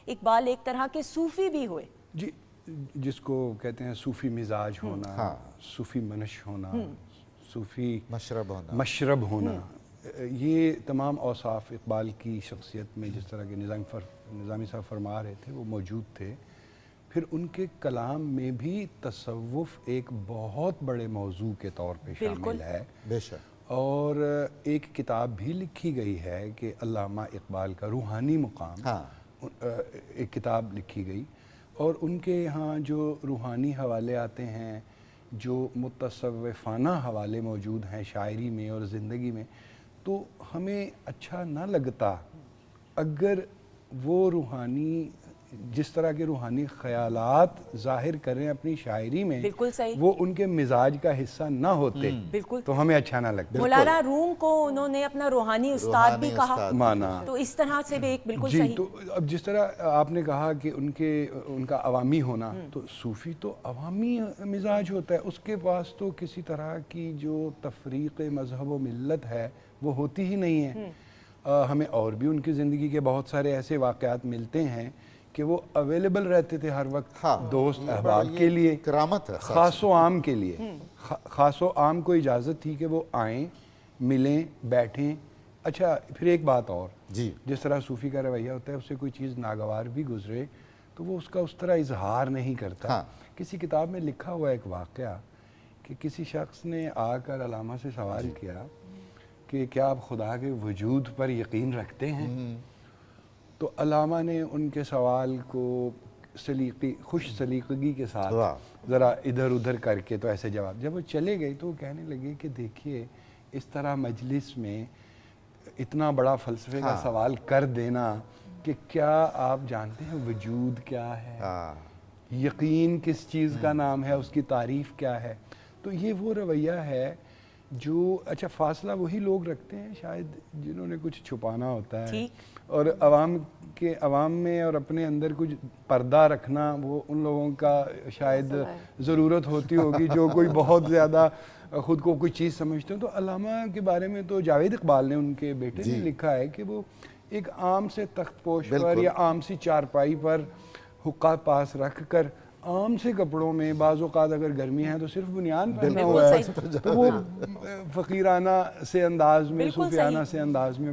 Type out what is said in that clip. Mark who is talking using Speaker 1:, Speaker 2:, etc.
Speaker 1: اقبال ایک طرح کے صوفی بھی ہوئے.
Speaker 2: جی، جس کو کہتے ہیں صوفی مزاج ہونا، صوفی منش ہونا، صوفی مشرب ہونا، یہ تمام اوصاف اقبال کی شخصیت میں جس طرح کے نظامی صاحب فرما رہے تھے وہ موجود تھے. پھر ان کے کلام میں بھی تصوف ایک بہت بڑے موضوع کے طور پہ شامل ہے.
Speaker 3: بے شک.
Speaker 2: اور ایک کتاب بھی لکھی گئی ہے کہ علامہ اقبال کا روحانی مقام، ایک کتاب لکھی گئی، اور ان کے یہاں جو روحانی حوالے آتے ہیں، جو متصوفانہ حوالے موجود ہیں شاعری میں اور زندگی میں، تو ہمیں اچھا نہ لگتا اگر وہ روحانی جس طرح کے روحانی خیالات ظاہر کریں اپنی شاعری میں وہ ان کے مزاج کا حصہ نہ ہوتے تو ہمیں اچھا نہ لگتا.
Speaker 1: مولانا روم کو انہوں نے اپنا روحانی استاد بھی کہا
Speaker 2: مانا،
Speaker 1: تو اس طرح سے بھی ایک بالکل
Speaker 2: جی.
Speaker 1: صحیح.
Speaker 2: تو اب جس طرح آپ نے کہا کہ ان کا عوامی ہونا، تو صوفی تو عوامی مزاج ہوتا ہے، اس کے پاس تو کسی طرح کی جو تفریق مذہب و ملت ہے وہ ہوتی ہی نہیں ہے. ہمیں اور بھی ان کی زندگی کے بہت سارے ایسے واقعات ملتے ہیں کہ وہ اویلیبل رہتے تھے ہر وقت دوست احباب کے لیے،
Speaker 3: کرامت ہے،
Speaker 2: خاص و عام کے لیے. خاص و عام کو اجازت تھی کہ وہ آئیں، ملیں، بیٹھیں. اچھا پھر ایک بات اور، جس طرح صوفی کا رویہ ہوتا ہے، اس سے کوئی چیز ناگوار بھی گزرے تو وہ اس کا اس طرح اظہار نہیں کرتا. کسی کتاب میں لکھا ہوا ایک واقعہ کہ کسی شخص نے آ کر علامہ سے سوال کیا کہ کیا آپ خدا کے وجود پر یقین رکھتے ہیں؟ تو علامہ نے ان کے سوال کو خوش سلیقگی کے ساتھ ذرا ادھر ادھر کر کے تو ایسے جواب. جب وہ چلے گئے تو وہ کہنے لگے کہ دیکھیے اس طرح مجلس میں اتنا بڑا فلسفے کا سوال کر دینا کہ کیا آپ جانتے ہیں وجود کیا ہے، یقین کس چیز کا نام ہے، اس کی تعریف کیا ہے. تو یہ وہ رویہ ہے جو اچھا فاصلہ وہی لوگ رکھتے ہیں شاید جنہوں نے کچھ چھپانا ہوتا ہے، اور عوام میں اور اپنے اندر کچھ پردہ رکھنا وہ ان لوگوں کا شاید ضرورت ہوتی ہوگی جو کوئی بہت زیادہ خود کو کوئی چیز سمجھتے ہیں. تو علامہ کے بارے میں تو جاوید اقبال نے ان کے بیٹے نے لکھا ہے کہ وہ ایک عام سے تخت پوش پر یا عام سی چارپائی پر حقہ پاس رکھ کر عام سے کپڑوں میں، بعض اوقات اگر گرمی ہے تو صرف بنیان پہنا ہوا ہے، تو وہ فقیرانہ سے انداز میں، صوفیانہ سے انداز میں